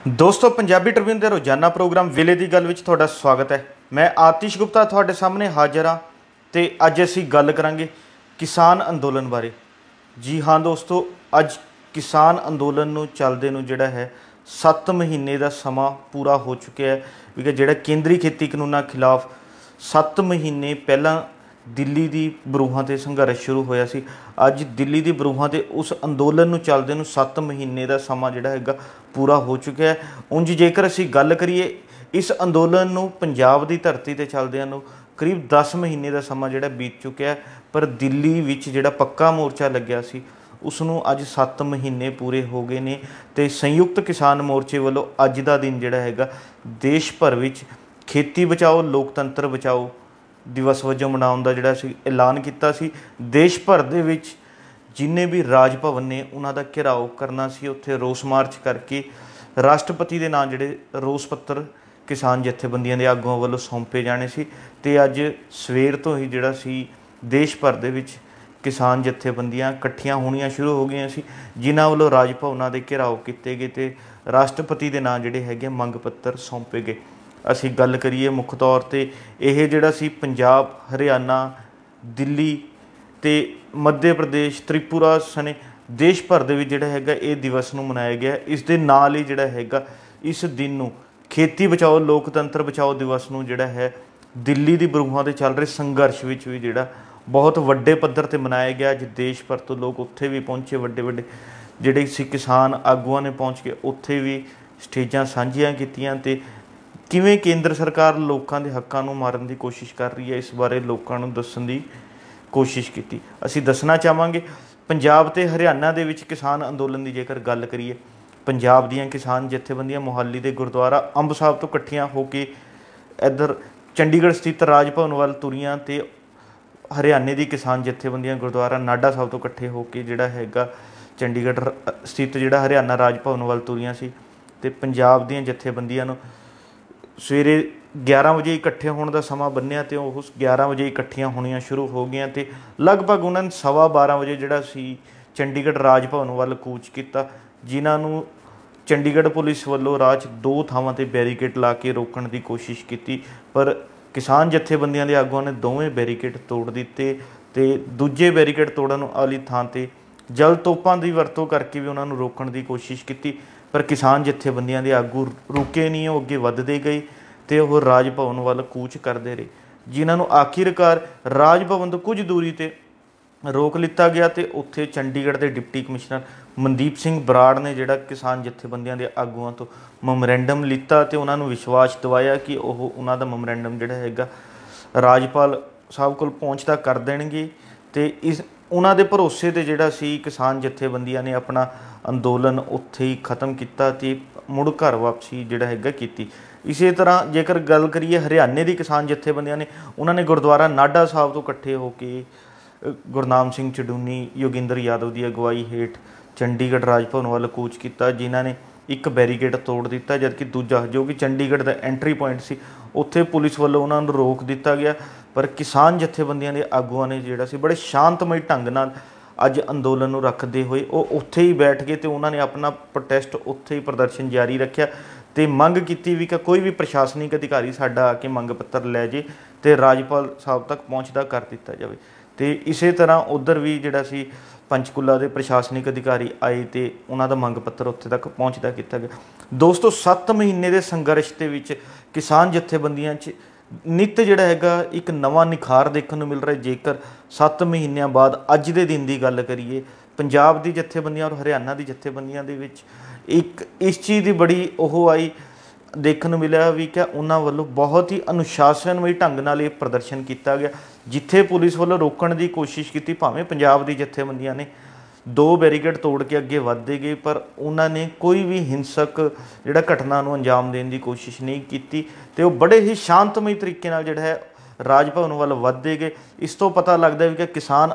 दोस्तों पंजाबी ट्रिब्यून के रोजाना प्रोग्राम वेले की गल विच तुहाडा स्वागत है। मैं आतिश गुप्ता तुहाडे सामने हाजिर हाँ तो अज असी गल करांगे किसान अंदोलन बारे। जी हाँ दोस्तों, अज किसान अंदोलन नूं चलदे नूं जिहड़ा है 7 महीने का समा पूरा हो चुका है। क्योंकि जिहड़ा केंद्रीय खेती कानूनों खिलाफ 7 महीने पहला दिल्ली की बरूहां ते संघर्ष शुरू होया सी। अज दिल्ली की बरूहां ते उस अंदोलन नूं चलदे नूं 7 महीने का समा जिहड़ा हैगा पूरा हो चुका है। उंज जेकर असी गल करिए इस अंदोलन नूं पंजाब की धरती ते चलदियां नूं करीब 10 महीने का समा जिहड़ा बीत चुका है, पर दिल्ली विच जिहड़ा पक्का मोर्चा लग्या सी उसनूं अज 7 महीने पूरे हो गए ने। ते संयुक्त किसान मोर्चे वालों अज का दिन जिहड़ा हैगा देश भर विच खेती बचाओ लोकतंत्र बचाओ दिवस वजों मनाउण दा जिहड़ा सी ऐलान कीता सी। देश भर दे विच जिन्ने भी राज भवन ने उन्हां दा घेराव करना सी, उत्थे रोस मार्च करके राष्ट्रपति दे नाम जिहड़े रोस पत्र किसान जथेबंदियां दे आगूआं वालों सौंपे जाने सी। ते अज सवेर तो ही जिहड़ा सी देश भर दे विच किसान जथेबंदियां इकट्ठियां होणियां शुरू हो गईयां सी, जिन्हां वालों राज भवनां दे घेराव कीते गए ते राष्ट्रपति दे नाम जिहड़े हैगे मंग पत्र सौंपे गए। असी गल करिए मुख तौर पर यह जिहड़ा सी पंजाब हरियाणा दिल्ली ते मध्य प्रदेश त्रिपुरा सने देश भर दे विच जिहड़ा हैगा ये दिवस नूं मनाया गया। इस दे नाल ही जिहड़ा हैगा इस दिन नूं खेती बचाओ लोकतंत्र बचाओ दिवस नूं जिहड़ा है दिल्ली की बरूहां ते चल रहे संघर्ष विच भी जिहड़ा बहुत वड्डे पद्धर ते मनाया गया। अज देश भर तो लोग उत्थे भी पहुंचे, वड्डे वड्डे जिहड़े सी किसान आगूआं ने पहुंच के उत्थे भी स्टेजां सांझियां कीतियां ते किवें केंद्र सरकार लोगों के हकों को मारन की कोशिश कर रही है, इस बारे लोगों को दस्सण की कोशिश की। असी दसना चाहांगे पंजाब ते हरियाणा दे विच किसान अंदोलन की जेकर गल करिए, पंजाब दीयां किसान जथेबंदियां मोहाली के गुरुद्वारा अंब साहब तो इकट्ठियां होके इधर चंडीगढ़ स्थित राज भवन वाल तुरियां ते हरियाणे की किसान जथेबंदियां गुरुद्वारा नाडा साहब तो इकट्ठे होके जिहड़ा हैगा चंडीगढ़ स्थित जिहड़ा हरियाणा राज भवन वाल तुरियां सी ते पंजाब दीयां जथेबंदियां नूं सवेरे 11 बजे इकट्ठे होने का समा बन्निया तो उस 11 बजे इकट्ठियां होनियां शुरू हो गई तो लगभग उन्होंने 12:15 बजे जिहड़ा सी चंडीगढ़ राज भवन वाल कूच किया, जिन्होंने चंडीगढ़ पुलिस वालों राह 2 थावां ते बैरीकेड ला के रोकण की कोशिश की, पर किसान जथेबंदियां दे आगूआं ने दोवें बैरीकेड तोड़ दिते ते दूजे बैरीकेड तोड़न वाली थां ते जल तोपां की वरतों करके भी उन्होंने रोकण की कोशिश की, पर किसान जथेबंदियां दे आगू रुके नहीं, वो अगे वधदे गए तो वह राज भवन वाल कूच करते रहे, जिन्होंने आखिरकार राज भवन तो कुछ दूरी पर रोक लिता गया। तो उत्थे चंडीगढ़ के डिप्टी कमिश्नर मनदीप सिंह बराड़ ने जिहड़ा किसान जथेबंदियां दे आगूआं तो मैमोरेंडम लिता तो उन्होंने विश्वास दिवाया कि वह उन्हों का मैमोरेंडम जिहड़ा हैगा राजपाल साहब कोल पहुँचता कर देणगे। तो इस उन्हां दे भरोसे ते जिहड़ा सी किसान जथेबंदियां ने अपना अंदोलन उत्थे ही खत्म किया ते मुड़ घर वापसी जिहड़ा हैगा कीती। इसे तरह जेकर गल करिए हरियाणे की किसान जथेबंदियां ने उन्होंने गुरुद्वारा नाडा साहब तो इकट्ठे होके गुरनाम सिंह चडूनी योगिंदर यादव की अगवाई हेठ चंडीगढ़ राज भवन वाल कूच किया, जिन्होंने एक बैरीकेड तोड़ दिता, जबकि दूजा जो कि चंडीगढ़ का एंट्री पॉइंट सी उत्थे पुलिस वालों उन्होंने रोक दिता गया। पर किसान जथेबंदियां के आगूआं ने जिहड़ा सी बड़े शांतमई ढंग नाल अज अंदोलन नूं रखते हुए वो उत्थे ही बैठ गए तो उन्होंने अपना प्रोटेस्ट उत्थे ही प्रदर्शन जारी रखा तो मंग की भी कि कोई भी प्रशासनिक अधिकारी साडा आके मंग पत्र लै जे तो राजपाल साहब तक पहुँचता कर दिता जाए। तो इस तरह उधर भी जिहड़ा सी पंचकुला के प्रशासनिक अधिकारी आए तो उन्हों का मंग पत्र उत्थे तक पहुँचता किया गया। दोस्तों 7 महीने के संघर्ष के विच किसान जथेबंदियां नित जिहड़ा हैगा एक नवा निखार देखने मिल रहा है। जेकर 7 महीनों बाद अज के दिन की गल करिए पंजाब की जथेबंदियां और हरियाणा की जथेबंदियां दे विच एक इस चीज़ की बड़ी ओह आई देखने मिला भी क्या उन्होंने वालों बहुत ही अनुशासनमई ढंग नाल ये प्रदर्शन किया गया, जिथे पुलिस वालों रोकण की कोशिश की भावें पंजाब की जथेबंदियां ने 2 बैरीकेड तोड़ के अगे वधदे गए, पर उन्होंने कोई भी हिंसक जिहड़ा घटना नूं अंजाम देने की कोशिश नहीं की तो बड़े ही शांतमई तरीके नाल जिहड़ा है राज भवन वाल वधदे गए। इस तो पता लगता है कि किसान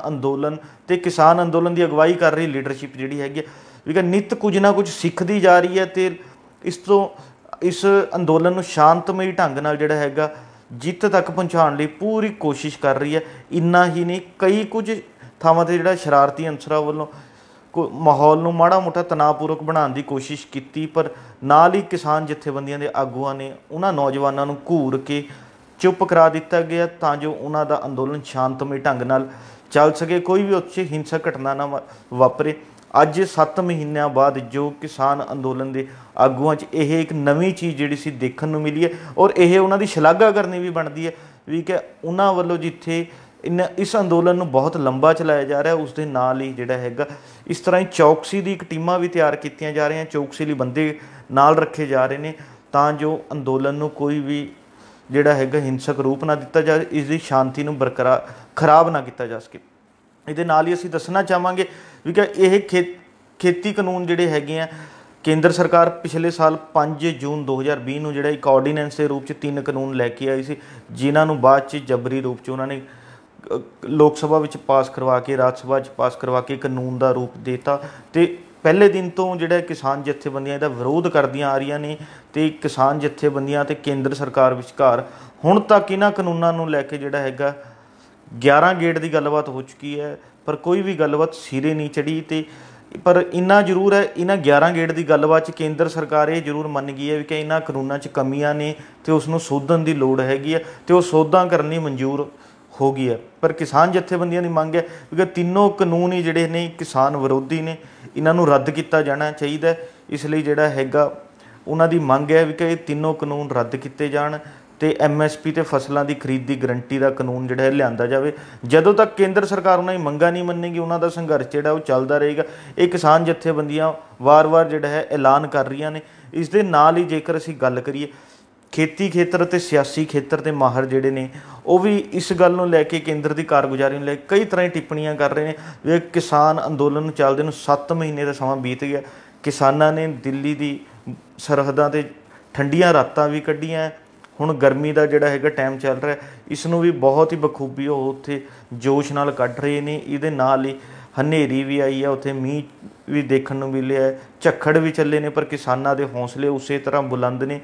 अंदोलन की अगवाई कर रही लीडरशिप जिहड़ी हैगी भी नित कुछ ना कुछ सीखती जा रही है तो इस अंदोलन नूं शांतमई ढंग नाल जिहड़ा हैगा जित तक पहुँचाने लई पूरी कोशिश कर रही है। इन्ना ही नहीं, कई कुछ थावां ते जिहड़ा शरारती अंसरां वालों ਮਾਹੌਲ ਨੂੰ ਮਾੜਾ ਮੋਟਾ ਤਣਾਅਪੂਰਵਕ ਬਣਾਉਣ ਦੀ ਕੋਸ਼ਿਸ਼ ਕੀਤੀ, ਪਰ ਨਾਲ ਹੀ ਕਿਸਾਨ ਜਥੇਬੰਦੀਆਂ ਦੇ ਆਗੂਆਂ ਨੇ ਉਹਨਾਂ ਨੌਜਵਾਨਾਂ ਨੂੰ ਘੂਰ ਕੇ ਚੁੱਪ ਕਰਾ ਦਿੱਤਾ ਗਿਆ ਤਾਂ ਜੋ ਉਹਨਾਂ ਦਾ ਅੰਦੋਲਨ ਸ਼ਾਂਤਮਈ ਢੰਗ ਨਾਲ ਚੱਲ ਸਕੇ, ਕੋਈ ਵੀ ਉੱਚ ਹਿੰਸਕ ਘਟਨਾ ਨਾ ਵਾਪਰੇ। ਅੱਜ 7 ਮਹੀਨਿਆਂ ਬਾਅਦ ਜੋ ਕਿਸਾਨ ਅੰਦੋਲਨ ਦੇ ਆਗੂਆਂ 'ਚ ਇਹ ਇੱਕ ਨਵੀਂ ਚੀਜ਼ ਜਿਹੜੀ ਸੀ ਦੇਖਣ ਨੂੰ ਮਿਲੀ ਹੈ, ਔਰ ਇਹ ਉਹਨਾਂ ਦੀ ਸ਼ਲਾਘਾ ਕਰਨੀ ਵੀ ਬਣਦੀ ਹੈ ਵੀ ਕਿ ਉਹਨਾਂ ਵੱਲੋਂ ਜਿੱਥੇ ਇਸ ਅੰਦੋਲਨ ਨੂੰ ਬਹੁਤ ਲੰਬਾ ਚਲਾਇਆ ਜਾ ਰਿਹਾ, ਉਸ ਦੇ ਨਾਲ ਹੀ ਜਿਹੜਾ ਹੈਗਾ ਇਸ ਤਰ੍ਹਾਂ ਹੀ ਚੌਕਸੀ ਦੀ ਇੱਕ ਟੀਮਾਂ ਵੀ ਤਿਆਰ ਕੀਤੀਆਂ ਜਾ ਰਹੀਆਂ, ਚੌਕਸੀ ਲਈ ਬੰਦੇ ਨਾਲ ਰੱਖੇ ਜਾ ਰਹੇ ਨੇ ਤਾਂ ਜੋ ਅੰਦੋਲਨ ਨੂੰ ਕੋਈ ਵੀ ਜਿਹੜਾ ਹੈਗਾ ਹਿੰਸਕ ਰੂਪ ਨਾ ਦਿੱਤਾ ਜਾਵੇ, ਇਸ ਦੀ ਸ਼ਾਂਤੀ ਨੂੰ ਬਰਕਰਾਰ ਖਰਾਬ ਨਾ ਕੀਤਾ ਜਾ ਸਕੇ। ਇਹਦੇ ਨਾਲ ਹੀ ਅਸੀਂ ਦੱਸਣਾ ਚਾਹਾਂਗੇ ਵੀ ਕਿ ਇਹ ਖੇਤੀ ਕਾਨੂੰਨ ਜਿਹੜੇ ਹੈਗੇ ਆ, ਕੇਂਦਰ ਸਰਕਾਰ ਪਿਛਲੇ ਸਾਲ 5 ਜੂਨ 2020 ਨੂੰ ਜਿਹੜਾ ਇੱਕ ਆਰਡੀਨੈਂਸ ਦੇ ਰੂਪ 'ਚ 3 ਕਾਨੂੰਨ ਲੈ ਕੇ ਆਈ ਸੀ, ਜਿਨ੍ਹਾਂ ਨੂੰ ਬਾਅਦ 'ਚ ਜਬਰੀ ਰੂਪ 'ਚ ਉਹਨਾਂ ਨੇ ਲੋਕ ਸਭਾ ਵਿੱਚ ਪਾਸ ਕਰਵਾ ਕੇ, ਰਾਜ ਸਭਾ 'ਚ ਪਾਸ ਕਰਵਾ ਕੇ ਕਾਨੂੰਨ ਦਾ ਰੂਪ ਦੇ ਦਿੱਤਾ। ਅਤੇ ਪਹਿਲੇ ਦਿਨ ਤੋਂ ਜਿਹੜਾ ਕਿਸਾਨ ਜਥੇਬੰਦੀਆਂ ਇਹਦਾ ਵਿਰੋਧ ਕਰਦੀਆਂ ਆ ਰਹੀਆਂ ਨੇ ਅਤੇ ਕਿਸਾਨ ਜਥੇਬੰਦੀਆਂ ਅਤੇ ਕੇਂਦਰ ਸਰਕਾਰ ਵਿਚਕਾਰ ਹੁਣ ਤੱਕ ਇਹਨਾਂ ਕਾਨੂੰਨਾਂ ਨੂੰ ਲੈ ਕੇ ਜਿਹੜਾ ਹੈਗਾ 11 ਗੇੜ ਦੀ ਗੱਲਬਾਤ ਹੋ ਚੁੱਕੀ ਹੈ, ਪਰ ਕੋਈ ਵੀ ਗੱਲਬਾਤ ਸਿਰੇ ਨਹੀਂ ਚੜ੍ਹੀ। ਅਤੇ ਪਰ ਇੰਨਾ ਜ਼ਰੂਰ ਹੈ, ਇਹਨਾਂ 11 ਗੇੜ ਦੀ ਗੱਲਬਾਤ 'ਚ ਕੇਂਦਰ ਸਰਕਾਰ ਇਹ ਜ਼ਰੂਰ ਮੰਨ ਗਈ ਹੈ ਵੀ ਕਿ ਇਹਨਾਂ ਕਾਨੂੰਨਾਂ 'ਚ ਕਮੀਆਂ ਨੇ ਅਤੇ ਉਸ ਨੂੰ ਸੋਧਣ ਦੀ ਲੋੜ ਹੈਗੀ ਹੈ ਅਤੇ ਉਹ ਸੋਧਾਂ ਕਰਨ ਲਈ ਮਨਜ਼ੂਰ ਹੋ ਗਈ ਹੈ। ਪਰ ਕਿਸਾਨ ਜਥੇਬੰਦੀਆਂ ਦੀ ਮੰਗ ਹੈ ਕਿ ਤਿੰਨੋਂ ਕਾਨੂੰਨ ਹੀ ਜਿਹੜੇ ਨੇ ਕਿਸਾਨ ਵਿਰੋਧੀ ਨੇ, ਇਹਨਾਂ ਨੂੰ ਰੱਦ ਕੀਤਾ ਜਾਣਾ ਚਾਹੀਦਾ। ਇਸ ਲਈ ਜਿਹੜਾ ਹੈਗਾ ਉਹਨਾਂ ਦੀ ਮੰਗ ਹੈ ਵੀ ਕਿ ਇਹ ਤਿੰਨੋਂ ਕਾਨੂੰਨ ਰੱਦ ਕੀਤੇ ਜਾਣ ਅਤੇ MSP ਅਤੇ ਫਸਲਾਂ ਦੀ ਖਰੀਦ ਦੀ ਗਰੰਟੀ ਦਾ ਕਾਨੂੰਨ ਜਿਹੜਾ ਹੈ ਲਿਆਂਦਾ ਜਾਵੇ। ਜਦੋਂ ਤੱਕ ਕੇਂਦਰ ਸਰਕਾਰ ਉਹਨਾਂ ਦੀ ਮੰਗਾਂ ਨਹੀਂ ਮੰਨੇਗੀ, ਉਹਨਾਂ ਦਾ ਸੰਘਰਸ਼ ਜਿਹੜਾ ਉਹ ਚੱਲਦਾ ਰਹੇਗਾ। ਇਹ ਕਿਸਾਨ ਜਥੇਬੰਦੀਆਂ ਵਾਰ-ਵਾਰ ਜਿਹੜਾ ਹੈ ਐਲਾਨ ਕਰ ਰਹੀਆਂ ਨੇ। ਇਸ ਦੇ ਨਾਲ ਹੀ ਜੇਕਰ ਅਸੀਂ ਗੱਲ ਕਰੀਏ, ਖੇਤੀ ਖੇਤਰ ਅਤੇ ਸਿਆਸੀ ਖੇਤਰ ਦੇ ਮਾਹਰ ਜਿਹੜੇ ਨੇ ਉਹ ਵੀ ਇਸ ਗੱਲ ਨੂੰ ਲੈ ਕੇ ਕੇਂਦਰ ਦੀ ਕਾਰਗੁਜ਼ਾਰੀ ਨੂੰ ਲੈ ਕੇ ਕਈ ਤਰ੍ਹਾਂ ਦੀ ਟਿੱਪਣੀਆਂ ਕਰ ਰਹੇ ਨੇ ਵੀ ਕਿਸਾਨ ਅੰਦੋਲਨ ਨੂੰ ਚੱਲਦੇ ਨੂੰ 7 ਮਹੀਨੇ ਦਾ ਸਮਾਂ ਬੀਤ ਗਿਆ। ਕਿਸਾਨਾਂ ਨੇ ਦਿੱਲੀ ਦੀ ਸਰਹੱਦਾਂ 'ਤੇ ਠੰਡੀਆਂ ਰਾਤਾਂ ਵੀ ਕੱਢੀਆਂ, ਹੁਣ ਗਰਮੀ ਦਾ ਜਿਹੜਾ ਹੈਗਾ ਟਾਈਮ ਚੱਲ ਰਿਹਾ, ਇਸ ਨੂੰ ਵੀ ਬਹੁਤ ਹੀ ਬਖੂਬੀ ਉਹ ਉੱਥੇ ਜੋਸ਼ ਨਾਲ ਕੱਢ ਰਹੇ ਨੇ। ਇਹਦੇ ਨਾਲ ਹੀ ਹਨੇਰੀ ਵੀ ਆਈ ਹੈ, ਉੱਥੇ ਮੀਂਹ ਵੀ ਦੇਖਣ ਨੂੰ ਮਿਲਿਆ, ਝੱਖੜ ਵੀ ਚੱਲੇ ਨੇ, ਪਰ ਕਿਸਾਨਾਂ ਦੇ ਹੌਸਲੇ ਉਸੇ ਤਰ੍ਹਾਂ ਬੁਲੰਦ ਨੇ।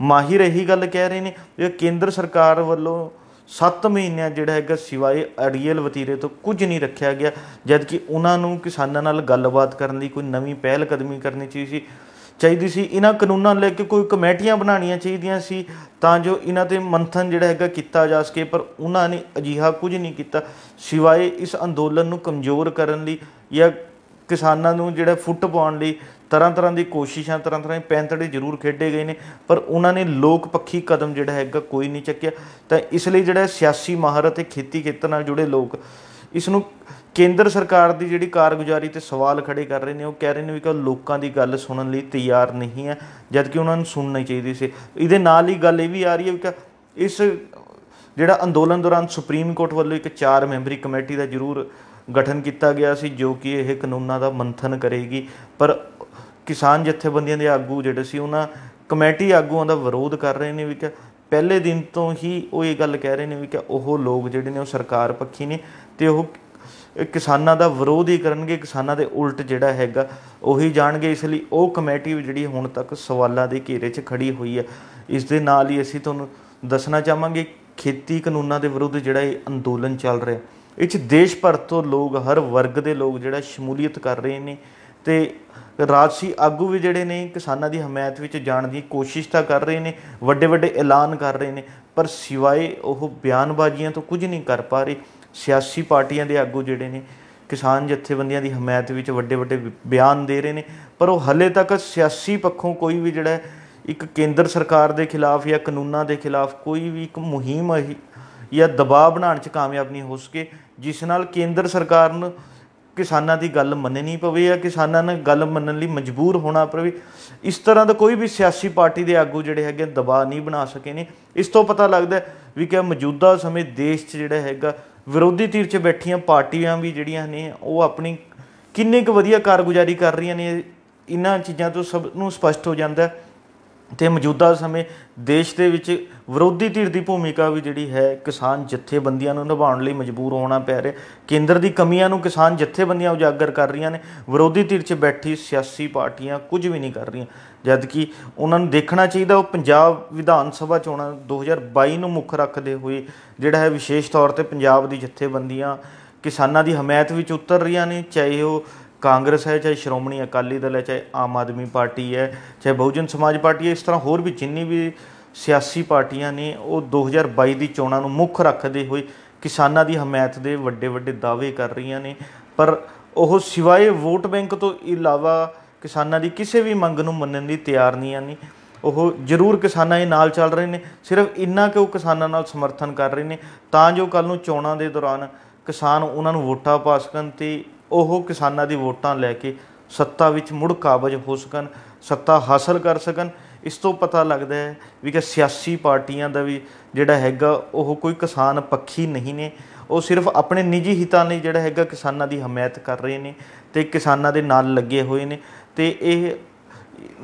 ਮਾਹਿਰ ਇਹੀ ਗੱਲ ਕਹਿ ਰਹੇ ਨੇ ਕਿ ਕੇਂਦਰ ਸਰਕਾਰ ਵੱਲੋਂ 7 ਮਹੀਨਿਆਂ ਜਿਹੜਾ ਹੈਗਾ ਸਿਵਾਏ ਅੜੀਅਲ ਵਤੀਰੇ ਤੋਂ ਕੁਝ ਨਹੀਂ ਰੱਖਿਆ ਗਿਆ, ਜਦ ਕਿ ਉਹਨਾਂ ਨੂੰ ਕਿਸਾਨਾਂ ਨਾਲ ਗੱਲਬਾਤ ਕਰਨ ਲਈ ਕੋਈ ਨਵੀਂ ਪਹਿਲ ਕਦਮੀ ਕਰਨੀ ਚਾਹੀਦੀ ਸੀ। ਇਹਨਾਂ ਕਾਨੂੰਨਾਂ ਨੂੰ ਲੈ ਕੇ ਕੋਈ ਕਮੇਟੀਆਂ ਬਣਾਉਣੀਆਂ ਚਾਹੀਦੀਆਂ ਸੀ ਤਾਂ ਜੋ ਇਹਨਾਂ 'ਤੇ ਮੰਥਨ ਜਿਹੜਾ ਹੈਗਾ ਕੀਤਾ ਜਾ ਸਕੇ, ਪਰ ਉਹਨਾਂ ਨੇ ਅਜਿਹਾ ਕੁਝ ਨਹੀਂ ਕੀਤਾ ਸਿਵਾਏ ਇਸ ਅੰਦੋਲਨ ਨੂੰ ਕਮਜ਼ੋਰ ਕਰਨ ਲਈ ਜਾਂ ਕਿਸਾਨਾਂ ਨੂੰ ਜਿਹੜਾ ਫੁੱਟ ਪਾਉਣ ਲਈ ਤਰ੍ਹਾਂ ਦੀ ਕੋਸ਼ਿਸ਼ਾਂ, ਤਰ੍ਹਾਂ ਦੇ ਪੈਂਤੜੇ ਜ਼ਰੂਰ ਖੇਡੇ ਗਏ ਨੇ, ਪਰ ਉਹਨਾਂ ਨੇ ਲੋਕ ਪੱਖੀ ਕਦਮ ਜਿਹੜਾ ਹੈਗਾ ਕੋਈ ਨਹੀਂ ਚੱਕਿਆ। ਤਾਂ ਇਸ ਲਈ ਜਿਹੜਾ ਸਿਆਸੀ ਮਾਹਰ ਅਤੇ ਖੇਤੀ ਖੇਤਰ ਨਾਲ ਜੁੜੇ ਲੋਕ ਇਸ ਨੂੰ ਕੇਂਦਰ ਸਰਕਾਰ ਦੀ ਜਿਹੜੀ ਕਾਰਗੁਜ਼ਾਰੀ 'ਤੇ ਸਵਾਲ ਖੜ੍ਹੇ ਕਰ ਰਹੇ ਨੇ। ਉਹ ਕਹਿ ਰਹੇ ਨੇ ਵੀ ਕਿ ਲੋਕਾਂ ਦੀ ਗੱਲ ਸੁਣਨ ਲਈ ਤਿਆਰ ਨਹੀਂ ਹੈ, ਜਦ ਕਿ ਉਹਨਾਂ ਨੂੰ ਸੁਣਨੀ ਚਾਹੀਦੀ ਸੀ। ਇਹਦੇ ਨਾਲ ਹੀ ਗੱਲ ਇਹ ਵੀ ਆ ਰਹੀ ਹੈ ਵੀ ਕਿ ਇਸ ਜਿਹੜਾ ਅੰਦੋਲਨ ਦੌਰਾਨ ਸੁਪਰੀਮ ਕੋਰਟ ਵੱਲੋਂ ਇੱਕ 4 ਮੈਂਬਰੀ ਕਮੇਟੀ ਦਾ ਜ਼ਰੂਰ ਗਠਨ ਕੀਤਾ ਗਿਆ ਸੀ ਜੋ ਕਿ ਇਹ ਕਾਨੂੰਨਾਂ ਦਾ ਮੰਥਨ ਕਰੇਗੀ, ਪਰ ਕਿਸਾਨ ਜਥੇਬੰਦੀਆਂ ਦੇ ਆਗੂ ਜਿਹੜੇ ਸੀ ਉਹਨਾਂ ਕਮੇਟੀ ਆਗੂਆਂ ਦਾ ਵਿਰੋਧ ਕਰ ਰਹੇ ਨੇ ਵੀ ਕਿ ਪਹਿਲੇ ਦਿਨ ਤੋਂ ਹੀ ਉਹ ਇਹ ਗੱਲ ਕਹਿ ਰਹੇ ਨੇ ਵੀ ਕਿ ਉਹ ਲੋਕ ਜਿਹੜੇ ਨੇ ਉਹ ਸਰਕਾਰ ਪੱਖੀ ਨੇ ਅਤੇ ਉਹ ਕਿਸਾਨਾਂ ਦਾ ਵਿਰੋਧ ਹੀ ਕਰਨਗੇ, ਕਿਸਾਨਾਂ ਦੇ ਉਲਟ ਜਿਹੜਾ ਹੈਗਾ ਉਹੀ ਜਾਣਗੇ। ਇਸ ਲਈ ਉਹ ਕਮੇਟੀ ਜਿਹੜੀ ਹੁਣ ਤੱਕ ਸਵਾਲਾਂ ਦੇ ਘੇਰੇ 'ਚ ਖੜੀ ਹੋਈ ਹੈ। ਇਸ ਦੇ ਨਾਲ ਹੀ ਅਸੀਂ ਤੁਹਾਨੂੰ ਦੱਸਣਾ ਚਾਹਾਂਗੇ ਖੇਤੀ ਕਾਨੂੰਨਾਂ ਦੇ ਵਿਰੁੱਧ ਜਿਹੜਾ ਇਹ ਅੰਦੋਲਨ ਚੱਲ ਰਿਹਾ, ਇਹ 'ਚ ਦੇਸ਼ ਭਰ ਤੋਂ ਲੋਕ, ਹਰ ਵਰਗ ਦੇ ਲੋਕ ਜਿਹੜਾ ਸ਼ਮੂਲੀਅਤ ਕਰ ਰਹੇ ਨੇ ਅਤੇ ਰਾਜਸੀ ਆਗੂ ਵੀ ਜਿਹੜੇ ਨੇ ਕਿਸਾਨਾਂ ਦੀ ਹਮਾਇਤ ਵਿੱਚ ਜਾਣ ਦੀ ਕੋਸ਼ਿਸ਼ ਤਾਂ ਕਰ ਰਹੇ ਨੇ, ਵੱਡੇ ਐਲਾਨ ਕਰ ਰਹੇ ਨੇ, ਪਰ ਸਿਵਾਏ ਉਹ ਬਿਆਨਬਾਜ਼ੀਆਂ ਤੋਂ ਕੁਝ ਨਹੀਂ ਕਰ ਪਾ ਰਹੇ। ਸਿਆਸੀ ਪਾਰਟੀਆਂ ਦੇ ਆਗੂ ਜਿਹੜੇ ਨੇ ਕਿਸਾਨ ਜਥੇਬੰਦੀਆਂ ਦੀ ਹਮਾਇਤ ਵਿੱਚ ਵੱਡੇ ਬਿਆਨ ਦੇ ਰਹੇ ਨੇ, ਪਰ ਉਹ ਹਾਲੇ ਤੱਕ ਸਿਆਸੀ ਪੱਖੋਂ ਕੋਈ ਵੀ ਜਿਹੜਾ ਇੱਕ ਕੇਂਦਰ ਸਰਕਾਰ ਦੇ ਖਿਲਾਫ ਜਾਂ ਕਾਨੂੰਨਾਂ ਦੇ ਖਿਲਾਫ ਕੋਈ ਵੀ ਇੱਕ ਮੁਹਿੰਮ ਜਾਂ ਦਬਾਅ ਬਣਾਉਣ 'ਚ ਕਾਮਯਾਬ ਨਹੀਂ ਹੋ ਸਕੇ, ਜਿਸ ਨਾਲ ਕੇਂਦਰ ਸਰਕਾਰ ਨੂੰ ਕਿਸਾਨਾਂ ਦੀ ਗੱਲ ਮੰਨਣੀ ਪਵੇ ਜਾਂ ਕਿਸਾਨਾਂ ਨੂੰ ਗੱਲ ਮੰਨਣ ਲਈ ਮਜਬੂਰ ਹੋਣਾ ਪਵੇ। ਇਸ ਤਰ੍ਹਾਂ ਦਾ ਕੋਈ ਵੀ ਸਿਆਸੀ ਪਾਰਟੀ ਦੇ ਆਗੂ ਜਿਹੜੇ ਹੈਗੇ ਦਬਾਅ ਨਹੀਂ ਬਣਾ ਸਕੇ ਨੇ। ਇਸ ਤੋਂ ਪਤਾ ਲੱਗਦਾ ਵੀ ਕਿ ਮੌਜੂਦਾ ਸਮੇਂ ਦੇਸ਼ 'ਚ ਜਿਹੜਾ ਹੈਗਾ ਵਿਰੋਧੀ ਧਿਰ 'ਚ ਬੈਠੀਆਂ ਪਾਰਟੀਆਂ ਵੀ ਜਿਹੜੀਆਂ ਨੇ ਉਹ ਆਪਣੀ ਕਿੰਨੀ ਕੁ ਵਧੀਆ ਕਾਰਗੁਜ਼ਾਰੀ ਕਰ ਰਹੀਆਂ ਨੇ, ਇਹਨਾਂ ਚੀਜ਼ਾਂ ਤੋਂ ਸਭ ਨੂੰ ਸਪਸ਼ਟ ਹੋ ਜਾਂਦਾ। ਅਤੇ ਮੌਜੂਦਾ ਸਮੇਂ ਦੇਸ਼ ਦੇ ਵਿੱਚ ਵਿਰੋਧੀ ਧਿਰ ਦੀ ਭੂਮਿਕਾ ਵੀ ਜਿਹੜੀ ਹੈ ਕਿਸਾਨ ਜਥੇਬੰਦੀਆਂ ਨੂੰ ਨਿਭਾਉਣ ਲਈ ਮਜਬੂਰ ਹੋਣਾ ਪੈ ਰਿਹਾ। ਕੇਂਦਰ ਦੀ ਕਮੀਆਂ ਨੂੰ ਕਿਸਾਨ ਜਥੇਬੰਦੀਆਂ ਉਜਾਗਰ ਕਰ ਰਹੀਆਂ ਨੇ, ਵਿਰੋਧੀ ਧਿਰ 'ਚ ਬੈਠੀ ਸਿਆਸੀ ਪਾਰਟੀਆਂ ਕੁਝ ਵੀ ਨਹੀਂ ਕਰ ਰਹੀਆਂ, ਜਦ ਕਿ ਉਹਨਾਂ ਨੂੰ ਦੇਖਣਾ ਚਾਹੀਦਾ। ਉਹ ਪੰਜਾਬ ਵਿਧਾਨ ਸਭਾ ਚੋਣਾਂ 2022 ਨੂੰ ਮੁੱਖ ਰੱਖਦੇ ਹੋਏ ਜਿਹੜਾ ਹੈ ਵਿਸ਼ੇਸ਼ ਤੌਰ 'ਤੇ ਪੰਜਾਬ ਦੀ ਜਥੇਬੰਦੀਆਂ ਕਿਸਾਨਾਂ ਦੀ ਹਮਾਇਤ ਵਿੱਚ ਉਤਰ ਰਹੀਆਂ ਨੇ, ਚਾਹੇ ਉਹ कांग्रेस है, चाहे श्रोमणी अकाली दल है, चाहे आम आदमी पार्टी है, चाहे बहुजन समाज पार्टी है, इस तरह होर भी जिन्नी भी सियासी पार्टियां ने वो 2022 की चोणां नूं मुੱਖ रखते हुए किसानां की हमायत के वड्डे वड्डे दावे कर रही ने, पर ਉਹ सिवाए वोट बैंक तो इलावा किसानां की किसी भी मंग नूं मन्नण लई तैयार नहीं आनी। ਉਹ ਜ਼ਰੂਰ ਕਿਸਾਨਾਂ ਦੇ ਨਾਲ ਚੱਲ ਰਹੇ ਨੇ, ਸਿਰਫ ਇੰਨਾ ਕਿ ਉਹ ਕਿਸਾਨਾਂ ਨਾਲ ਸਮਰਥਨ ਕਰ ਰਹੇ ਨੇ ਤਾਂ ਜੋ ਕੱਲ੍ਹ ਨੂੰ ਚੋਣਾਂ ਦੇ ਦੌਰਾਨ ਕਿਸਾਨ ਉਹਨਾਂ ਨੂੰ ਵੋਟਾਂ ਪਾ ਸਕਣ ਅਤੇ ਉਹ ਕਿਸਾਨਾਂ ਦੀ ਵੋਟਾਂ ਲੈ ਕੇ ਸੱਤਾ ਵਿੱਚ ਮੁੜ ਕਾਬਜ਼ ਹੋ ਸਕਣ, ਸੱਤਾ ਹਾਸਲ ਕਰ ਸਕਣ। ਇਸ ਤੋਂ ਪਤਾ ਲੱਗਦਾ ਹੈ ਵੀ ਕਿ ਸਿਆਸੀ ਪਾਰਟੀਆਂ ਦਾ ਵੀ ਜਿਹੜਾ ਹੈਗਾ ਉਹ ਕੋਈ ਕਿਸਾਨ ਪੱਖੀ ਨਹੀਂ ਨੇ, ਉਹ ਸਿਰਫ ਆਪਣੇ ਨਿੱਜੀ ਹਿੱਤਾਂ ਲਈ ਜਿਹੜਾ ਹੈਗਾ ਕਿਸਾਨਾਂ ਦੀ ਹਮਾਇਤ ਕਰ ਰਹੇ ਨੇ ਅਤੇ ਕਿਸਾਨਾਂ ਦੇ ਨਾਲ ਲੱਗੇ ਹੋਏ ਨੇ। ਅਤੇ ਇਹ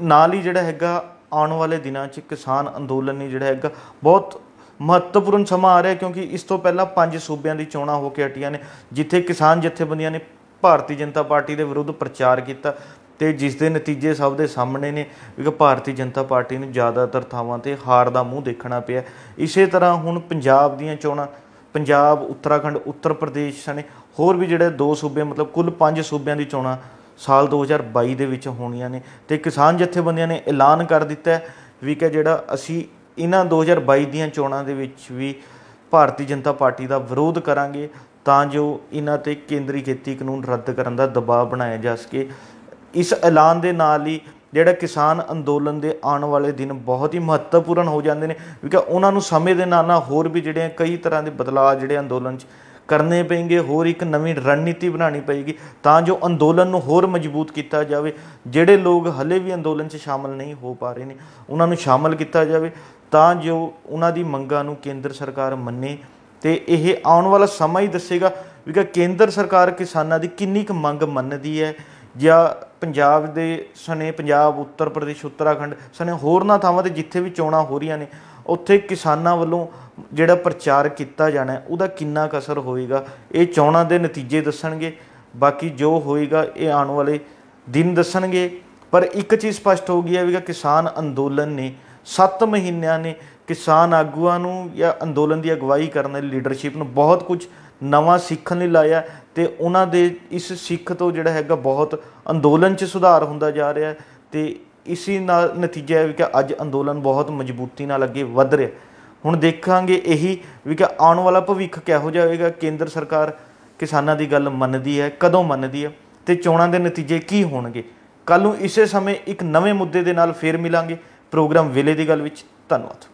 ਨਾਲ ਹੀ ਜਿਹੜਾ ਹੈਗਾ ਆਉਣ ਵਾਲੇ ਦਿਨਾਂ 'ਚ ਕਿਸਾਨ ਅੰਦੋਲਨ ਨੇ ਜਿਹੜਾ ਹੈਗਾ ਬਹੁਤ ਮਹੱਤਵਪੂਰਨ ਸਮਾਂ ਆ ਰਿਹਾ, ਕਿਉਂਕਿ ਇਸ ਤੋਂ ਪਹਿਲਾਂ 5 ਸੂਬਿਆਂ ਦੀ ਚੋਣਾਂ ਹੋ ਕੇ ਹਟੀਆਂ ਨੇ ਜਿੱਥੇ ਕਿਸਾਨ ਜਥੇਬੰਦੀਆਂ ਨੇ ਭਾਰਤੀ ਜਨਤਾ ਪਾਰਟੀ ਦੇ ਵਿਰੁੱਧ ਪ੍ਰਚਾਰ ਕੀਤਾ ਅਤੇ ਜਿਸ ਦੇ ਨਤੀਜੇ ਸਭ ਦੇ ਸਾਹਮਣੇ ਨੇ ਵੀ ਭਾਰਤੀ ਜਨਤਾ ਪਾਰਟੀ ਨੂੰ ਜ਼ਿਆਦਾਤਰ ਥਾਵਾਂ 'ਤੇ ਹਾਰ ਦਾ ਮੂੰਹ ਦੇਖਣਾ ਪਿਆ। ਇਸੇ ਤਰ੍ਹਾਂ ਹੁਣ ਪੰਜਾਬ ਦੀਆਂ ਚੋਣਾਂ, ਪੰਜਾਬ, ਉੱਤਰਾਖੰਡ, ਉੱਤਰ ਪ੍ਰਦੇਸ਼ ਸਣੇ ਹੋਰ ਵੀ ਜਿਹੜੇ 2 ਸੂਬੇ ਮਤਲਬ ਕੁੱਲ 5 ਸੂਬਿਆਂ ਦੀ ਚੋਣਾਂ ਸਾਲ 2022 ਦੇ ਵਿੱਚ ਹੋਣੀਆਂ ਨੇ ਅਤੇ ਕਿਸਾਨ ਜਥੇਬੰਦੀਆਂ ਨੇ ਐਲਾਨ ਕਰ ਦਿੱਤਾ ਵੀ ਕਿ ਜਿਹੜਾ ਅਸੀਂ ਇਹਨਾਂ 2022 ਦੀਆਂ ਚੋਣਾਂ ਦੇ ਵਿੱਚ ਵੀ ਭਾਰਤੀ ਜਨਤਾ ਪਾਰਟੀ ਦਾ ਵਿਰੋਧ ਕਰਾਂਗੇ ਤਾਂ ਜੋ ਇਹਨਾਂ 'ਤੇ ਕੇਂਦਰੀ ਖੇਤੀ ਕਾਨੂੰਨ ਰੱਦ ਕਰਨ ਦਾ ਦਬਾਅ ਬਣਾਇਆ ਜਾ ਸਕੇ। ਇਸ ਐਲਾਨ ਦੇ ਨਾਲ ਹੀ ਜਿਹੜਾ ਕਿਸਾਨ ਅੰਦੋਲਨ ਦੇ ਆਉਣ ਵਾਲੇ ਦਿਨ ਬਹੁਤ ਹੀ ਮਹੱਤਵਪੂਰਨ ਹੋ ਜਾਂਦੇ ਨੇ, ਕਿਉਂਕਿ ਉਹਨਾਂ ਨੂੰ ਸਮੇਂ ਦੇ ਨਾਲ ਨਾਲ ਹੋਰ ਵੀ ਜਿਹੜੇ ਕਈ ਤਰ੍ਹਾਂ ਦੇ ਬਦਲਾਅ ਜਿਹੜੇ ਅੰਦੋਲਨ 'ਚ ਕਰਨੇ ਪੈਣਗੇ, ਹੋਰ ਇੱਕ ਨਵੀਂ ਰਣਨੀਤੀ ਬਣਾਉਣੀ ਪਏਗੀ ਤਾਂ ਜੋ ਅੰਦੋਲਨ ਨੂੰ ਹੋਰ ਮਜ਼ਬੂਤ ਕੀਤਾ ਜਾਵੇ। ਜਿਹੜੇ ਲੋਕ ਹਲੇ ਵੀ ਅੰਦੋਲਨ 'ਚ ਸ਼ਾਮਲ ਨਹੀਂ ਹੋ ਪਾ ਰਹੇ ਨੇ ਉਹਨਾਂ ਨੂੰ ਸ਼ਾਮਲ ਕੀਤਾ ਜਾਵੇ ਤਾਂ ਜੋ ਉਹਨਾਂ ਦੀ ਮੰਗਾਂ ਨੂੰ ਕੇਂਦਰ ਸਰਕਾਰ ਮੰਨੇ। ਅਤੇ ਇਹ ਆਉਣ ਵਾਲਾ ਸਮਾਂ ਹੀ ਦੱਸੇਗਾ ਵੀ ਕਿ ਕੇਂਦਰ ਸਰਕਾਰ ਕਿਸਾਨਾਂ ਦੀ ਕਿੰਨੀ ਕੁ ਮੰਗ ਮੰਨਦੀ ਹੈ, ਜਾਂ ਪੰਜਾਬ ਦੇ ਸਣੇ ਪੰਜਾਬ, ਉੱਤਰ ਪ੍ਰਦੇਸ਼, ਉੱਤਰਾਖੰਡ ਸਣੇ ਹੋਰਨਾਂ ਥਾਵਾਂ 'ਤੇ ਜਿੱਥੇ ਵੀ ਚੋਣਾਂ ਹੋ ਰਹੀਆਂ ਨੇ ਉੱਥੇ ਕਿਸਾਨਾਂ ਵੱਲੋਂ ਜਿਹੜਾ ਪ੍ਰਚਾਰ ਕੀਤਾ ਜਾਣਾ ਉਹਦਾ ਕਿੰਨਾ ਕੁ ਅਸਰ ਹੋਏਗਾ, ਇਹ ਚੋਣਾਂ ਦੇ ਨਤੀਜੇ ਦੱਸਣਗੇ। ਬਾਕੀ ਜੋ ਹੋਏਗਾ ਇਹ ਆਉਣ ਵਾਲੇ ਦਿਨ ਦੱਸਣਗੇ। ਪਰ ਇੱਕ ਚੀਜ਼ ਸਪਸ਼ਟ ਹੋ ਗਈ ਹੈ ਵੀ ਕਿਸਾਨ ਅੰਦੋਲਨ ਨੇ 7 ਮਹੀਨਿਆਂ ਨੇ ਕਿਸਾਨ ਆਗੂਆਂ ਨੂੰ ਜਾਂ ਅੰਦੋਲਨ ਦੀ ਅਗਵਾਈ ਕਰਨ ਵਾਲੀ ਲੀਡਰਸ਼ਿਪ ਨੂੰ ਬਹੁਤ ਕੁਝ ਨਵਾਂ ਸਿੱਖਣ ਲਈ ਲਾਇਆ ਅਤੇ ਉਹਨਾਂ ਦੇ ਇਸ ਸਿੱਖ ਤੋਂ ਜਿਹੜਾ ਹੈਗਾ ਬਹੁਤ ਅੰਦੋਲਨ 'ਚ ਸੁਧਾਰ ਹੁੰਦਾ ਜਾ ਰਿਹਾ ਅਤੇ ਇਸੀ ਨਾਲ ਨਤੀਜਾ ਹੈ ਵੀ ਕਿ ਅੱਜ ਅੰਦੋਲਨ ਬਹੁਤ ਮਜ਼ਬੂਤੀ ਨਾਲ ਅੱਗੇ ਵੱਧ ਰਿਹਾ। ਹੁਣ ਦੇਖਾਂਗੇ ਇਹੀ ਵੀ ਕਿ ਆਉਣ ਵਾਲਾ ਭਵਿੱਖ ਕਿਹੋ ਜਿਹਾ ਹੋਵੇਗਾ, ਕੇਂਦਰ ਸਰਕਾਰ ਕਿਸਾਨਾਂ ਦੀ ਗੱਲ ਮੰਨਦੀ ਹੈ, ਕਦੋਂ ਮੰਨਦੀ ਹੈ ਅਤੇ ਚੋਣਾਂ ਦੇ ਨਤੀਜੇ ਕੀ ਹੋਣਗੇ। ਕੱਲ੍ਹ ਨੂੰ ਇਸੇ ਸਮੇਂ ਇੱਕ ਨਵੇਂ ਮੁੱਦੇ ਦੇ ਨਾਲ ਫੇਰ ਮਿਲਾਂਗੇ ਪ੍ਰੋਗਰਾਮ ਵੇਲੇ ਦੀ ਗੱਲ ਵਿੱਚ। ਧੰਨਵਾਦ।